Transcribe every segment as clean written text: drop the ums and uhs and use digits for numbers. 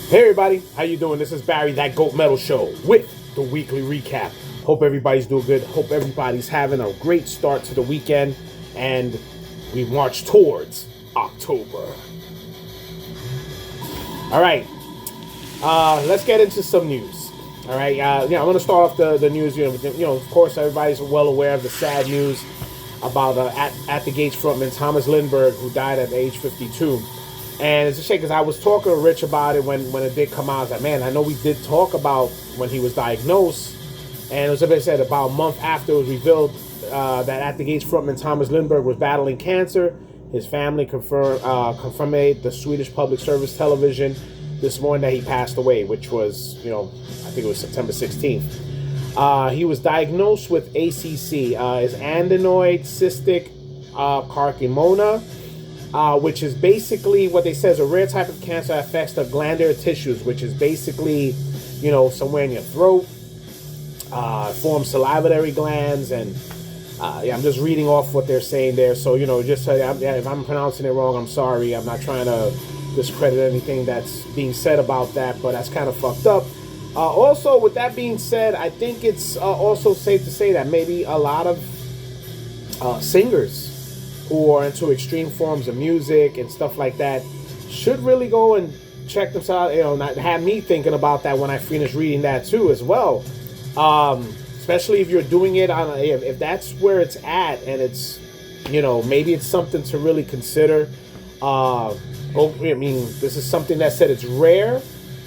Hey everybody, how you doing? This is Barry, that Goat Metal Show, with the weekly recap. Hope everybody's doing good. Hope everybody's having a great start to the weekend, and we march towards October. All right, let's get into some news. All right, I'm going to start off the news. Of course, everybody's well aware of the sad news about at the Gates frontman Thomas Lindbergh, who died at age 52. And it's a shame because I was talking to Rich about it when it did come out. I was like, man, I know we did talk about when he was diagnosed. And it was, as I said, about a month after it was revealed that At the Gates frontman Thomas Lindbergh was battling cancer. His family confirmed the Swedish Public Service television this morning that he passed away, which was, I think it was September 16th. He was diagnosed with ACC, is adenoid cystic carcinoma. Which is basically what they say is a rare type of cancer that affects the glandular tissues, which is basically, somewhere in your throat, forms salivary glands, and I'm just reading off what they're saying there. So, if I'm pronouncing it wrong, I'm sorry. I'm not trying to discredit anything that's being said about that, but that's kind of fucked up. Also, with that being said, I think it's also safe to say that maybe a lot of singers who are into extreme forms of music and stuff like that should really go and check themselves out. Not have me thinking about that when I finish reading that too as well. Especially if you're doing it on if that's where it's at, and it's maybe it's something to really consider. This is something that said it's rare,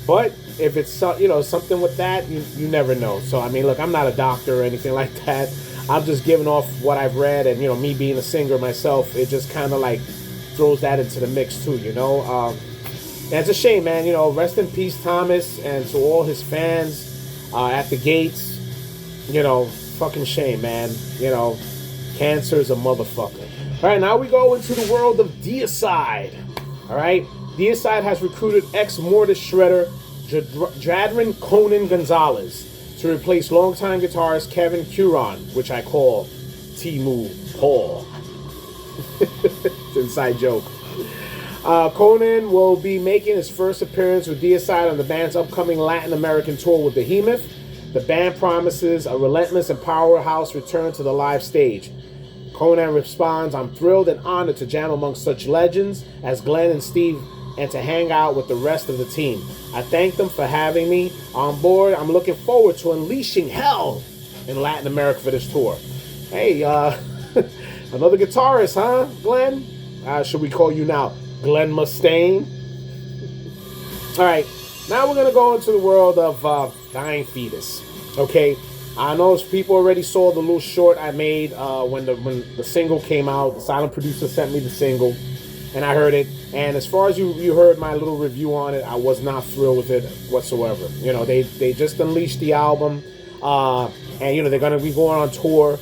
but if it's something with that, you never know. So look, I'm not a doctor or anything like that. I'm just giving off what I've read, and me being a singer myself, it just kind of like throws that into the mix too, and it's a shame, man. Rest in peace, Thomas, and to all his fans at the Gates. Fucking shame, man. Cancer is a motherfucker. All right, now we go into the world of Deicide. All right, Deicide has recruited ex-Mortis shredder Jadron Conan Gonzalez to replace longtime guitarist Kevin Curon, which I call Timu Paul. It's an inside joke. Conan will be making his first appearance with Deicide on the band's upcoming Latin American tour with Behemoth. The band promises a relentless and powerhouse return to the live stage. Conan responds, "I'm thrilled and honored to jam amongst such legends as Glenn and Steve and to hang out with the rest of the team. I thank them for having me on board. I'm looking forward to unleashing hell in Latin America for this tour." Hey, another guitarist, huh, Glenn? Should we call you now Glenn Mustaine? All right, now we're going to go into the world of Dying Fetus. Okay, I know people already saw the little short I made when the single came out. The silent producer sent me the single, and I heard it. And as far as you heard my little review on it, I was not thrilled with it whatsoever. They just unleashed the album, and they're gonna be going on tour.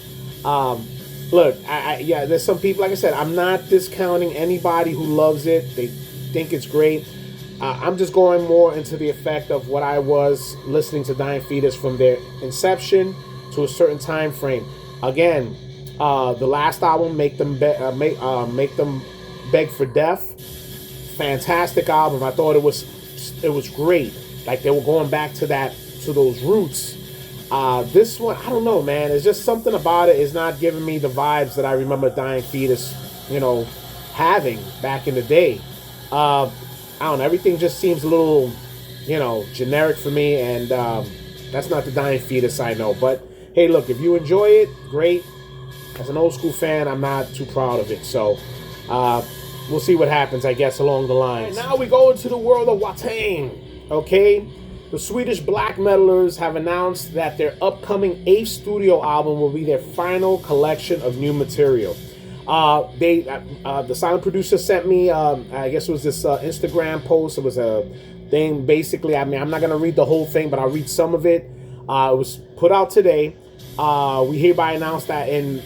Look, there's some people, like I said, I'm not discounting anybody who loves it. They think it's great. I'm just going more into the effect of what I was listening to Dying Fetus from their inception to a certain time frame. Again, the last album, Make Them Beg for Death. Fantastic album. I thought it was great. Like they were going back to those roots. This one, I don't know, man. It's just something about it is not giving me the vibes that I remember Dying Fetus, having back in the day. I don't know. Everything just seems a little, generic for me, and that's not the Dying Fetus I know. But hey, look, if you enjoy it, great. As an old school fan, I'm not too proud of it. So. We'll see what happens, I guess, along the lines. Right, now we go into the world of Watain. Okay? The Swedish black metalers have announced that their upcoming 8th studio album will be their final collection of new material. The silent producer sent me, I guess it was this Instagram post. It was a thing, basically. I'm not going to read the whole thing, but I'll read some of it. It was put out today. We hereby announce that in,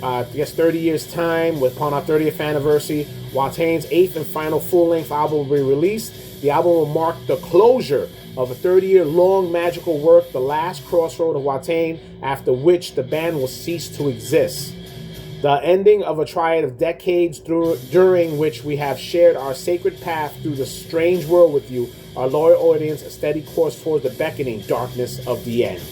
I guess 30 years' time, upon our 30th anniversary, Watain's 8th and final full-length album will be released. The album will mark the closure of a 30-year-long magical work, the last crossroad of Watain, after which the band will cease to exist. The ending of a triad of decades during which we have shared our sacred path through the strange world with you, our loyal audience a steady course towards the beckoning darkness of the end.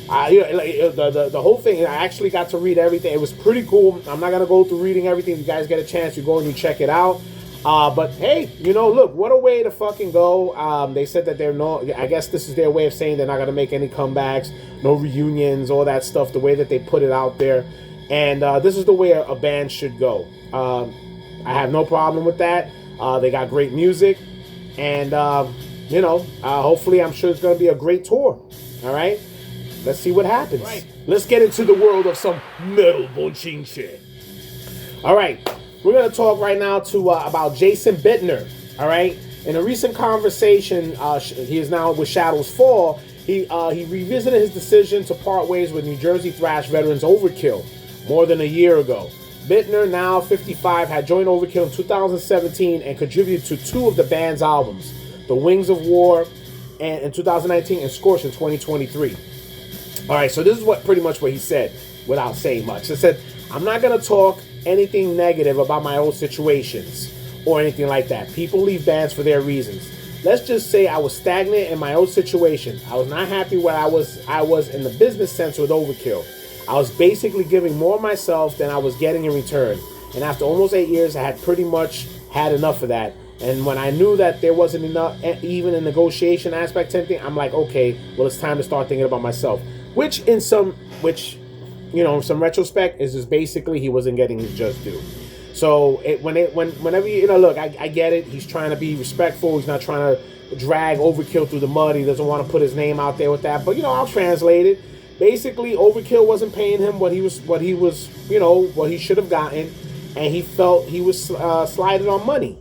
The whole thing, I actually got to read everything. It was pretty cool. I'm not going to go through reading everything. If you guys get a chance, you go and you check it out. But hey, look, what a way to fucking go. They said that I guess this is their way of saying they're not going to make any comebacks, no reunions, all that stuff, the way that they put it out there. And this is the way a band should go. I have no problem with that. They got great music. And, hopefully I'm sure it's going to be a great tour. All right? Let's see what happens. Right. Let's get into the world of some metal bochinche. All right. We're going to talk right now about Jason Bittner. All right. In a recent conversation, he is now with Shadows Fall. He revisited his decision to part ways with New Jersey thrash veterans Overkill more than a year ago. Bittner, now 55, had joined Overkill in 2017 and contributed to 2 of the band's albums, The Wings of War in 2019 and Scorch in 2023. All right, so this is pretty much what he said without saying much. He said, I'm not going to talk anything negative about my old situations or anything like that. People leave bands for their reasons. Let's just say I was stagnant in my old situation. I was not happy where I was in the business sense with Overkill. I was basically giving more of myself than I was getting in return. And after almost 8 years, I had pretty much had enough of that. And when I knew that there wasn't enough, even a negotiation aspect to anything, I'm like, okay, well, it's time to start thinking about myself. Which in some retrospect is just basically he wasn't getting his just due. So whenever look, I get it. He's trying to be respectful. He's not trying to drag Overkill through the mud. He doesn't want to put his name out there with that. But I'll translate it. Basically, Overkill wasn't paying him what he should have gotten, and he felt he was sliding on money.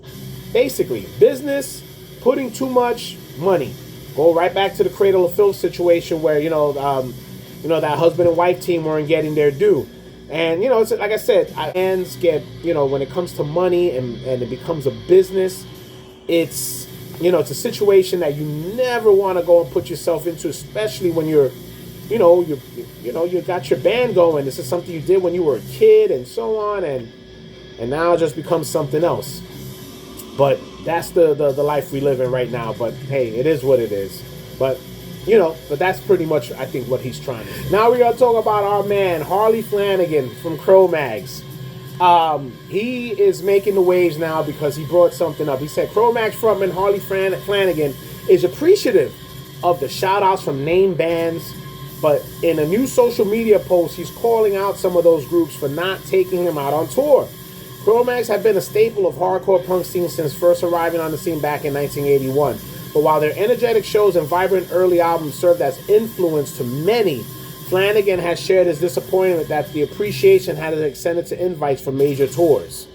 Basically, business putting too much money. Go right back to the Cradle of Filth situation where that husband and wife team weren't getting their due. And, it's like I said, fans get, when it comes to money and it becomes a business, it's a situation that you never want to go and put yourself into, especially when you got your band going. This is something you did when you were a kid and so on. And now it just becomes something else. But that's the life we live in right now. But hey, it is what it is. But that's pretty much, I think, what he's trying to do. Now we're going to talk about our man, Harley Flanagan from Cro-Mags. He is making the waves now because he brought something up. He said Cro-Mags frontman Harley Flanagan is appreciative of the shout-outs from named bands, but in a new social media post, he's calling out some of those groups for not taking him out on tour. Cro-Mags have been a staple of hardcore punk scene since first arriving on the scene back in 1981. But while their energetic shows and vibrant early albums served as influence to many, Flanagan has shared his disappointment that the appreciation had extended to invites for major tours.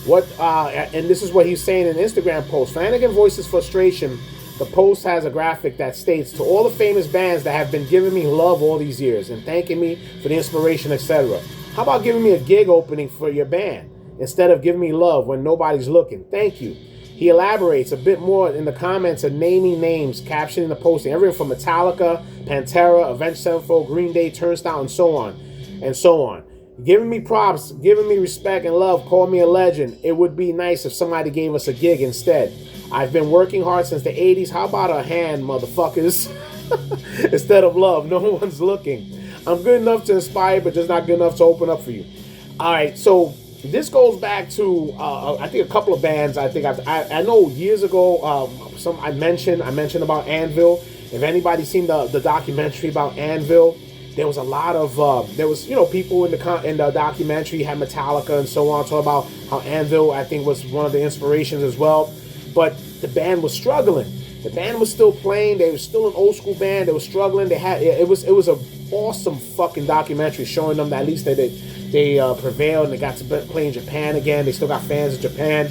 And this is what he's saying in an Instagram post. Flanagan voices frustration. The post has a graphic that states, to all the famous bands that have been giving me love all these years and thanking me for the inspiration, etc. How about giving me a gig opening for your band instead of giving me love when nobody's looking? Thank you. He elaborates a bit more in the comments and naming names, captioning the posting, everything from Metallica, Pantera, Avenged Sevenfold, Green Day, Turnstile, and so on, and so on. Giving me props, giving me respect and love, call me a legend. It would be nice if somebody gave us a gig instead. I've been working hard since the 80s. How about a hand, motherfuckers? Instead of love, no one's looking. I'm good enough to inspire, but just not good enough to open up for you. All right, so this goes back to I think a couple of bands. I think I know years ago. I mentioned about Anvil. If anybody's seen the documentary about Anvil, there was a lot of people in the documentary had Metallica and so on, talking about how Anvil, I think, was one of the inspirations as well. But the band was struggling. The band was still playing. They were still an old school band. They were struggling. It was a awesome fucking documentary showing them that at least they prevailed and they got to play in Japan again. They still got fans in Japan.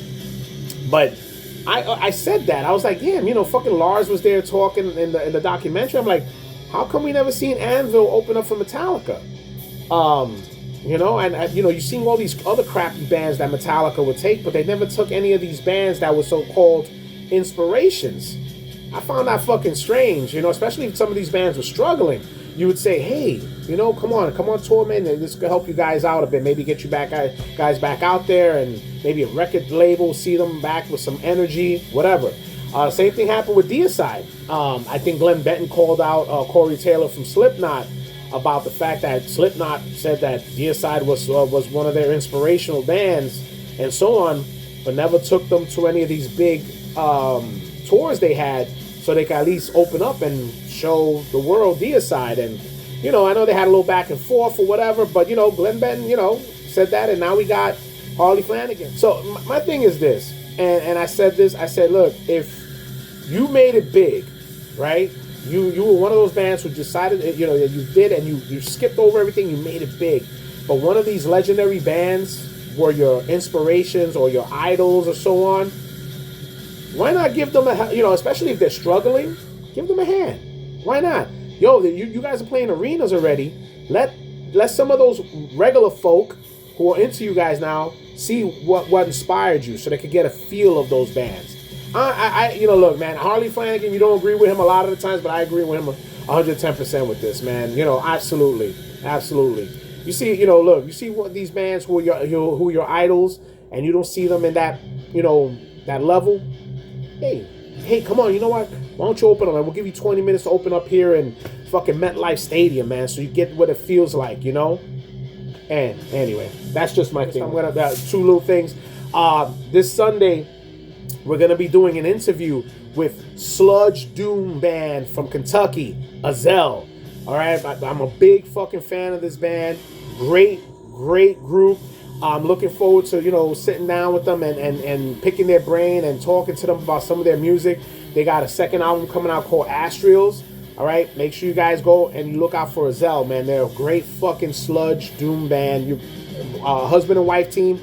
But I said that. I was like, damn, fucking Lars was there talking in the documentary. I'm like, how come we never seen Anvil open up for Metallica? You've seen all these other crappy bands that Metallica would take, but they never took any of these bands that were so-called inspirations. I found that fucking strange, especially if some of these bands were struggling. You would say, hey, come on tour, man. This could help you guys out a bit. Maybe get you guys back out there and maybe a record label, see them back with some energy, whatever. Same thing happened with Deicide. I think Glenn Benton called out Corey Taylor from Slipknot about the fact that Slipknot said that Deicide was one of their inspirational bands and so on, but never took them to any of these big tours they had so they could at least open up and show the world Deicide. And, you know, I know they had a little back and forth or whatever, but, you know, Glenn Benton, you know, said that, and now we got Harley Flanagan. So my thing is this, and I said this, I said, look, if you made it big, right? You were one of those bands who decided, you know, you did, and you skipped over everything, you made it big. But one of these legendary bands were your inspirations or your idols or so on. Why not give them a, you know, especially if they're struggling, give them a hand. Why not? Yo, you guys are playing arenas already. Let some of those regular folk who are into you guys now see what inspired you, so they could get a feel of those bands. You know, look, man, Harley Flanagan, you don't agree with him a lot of the times, but I agree with him 110% with this, man. You know, absolutely. You see, you know, look, you see what these bands who are your idols, and you don't see them in that, you know, that level. Hey, come on, you know what? Why don't you open up? We'll give you 20 minutes to open up here in fucking MetLife Stadium, man, so you get what it feels like, you know? And anyway, that's just my thing. I'm gonna two little things. This Sunday, we're gonna be doing an interview with Sludge Doom band from Kentucky, Azelle. All right, I'm a big fucking fan of this band. Great group. I'm looking forward to, you know, sitting down with them and picking their brain and talking to them about some of their music. They got a second album coming out called Astrials. All right, make sure you guys go and you look out for Azelle, man. They're a great fucking sludge doom band. Husband and wife team,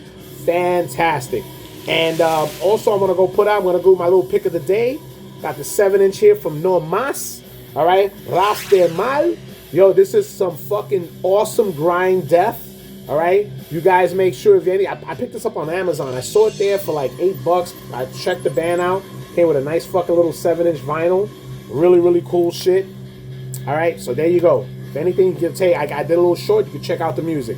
fantastic. And also, I'm gonna go my little pick of the day. Got the 7-inch here from No Mas. All right, Ras de Mal. Yo, this is some fucking awesome grind death. All right, you guys make sure if any. I picked this up on Amazon. I saw it there for like $8. I checked the band out. Came with a nice fucking little 7-inch vinyl. Really cool shit. All right, so there you go. If anything you can take, I did a little short. You can check out the music.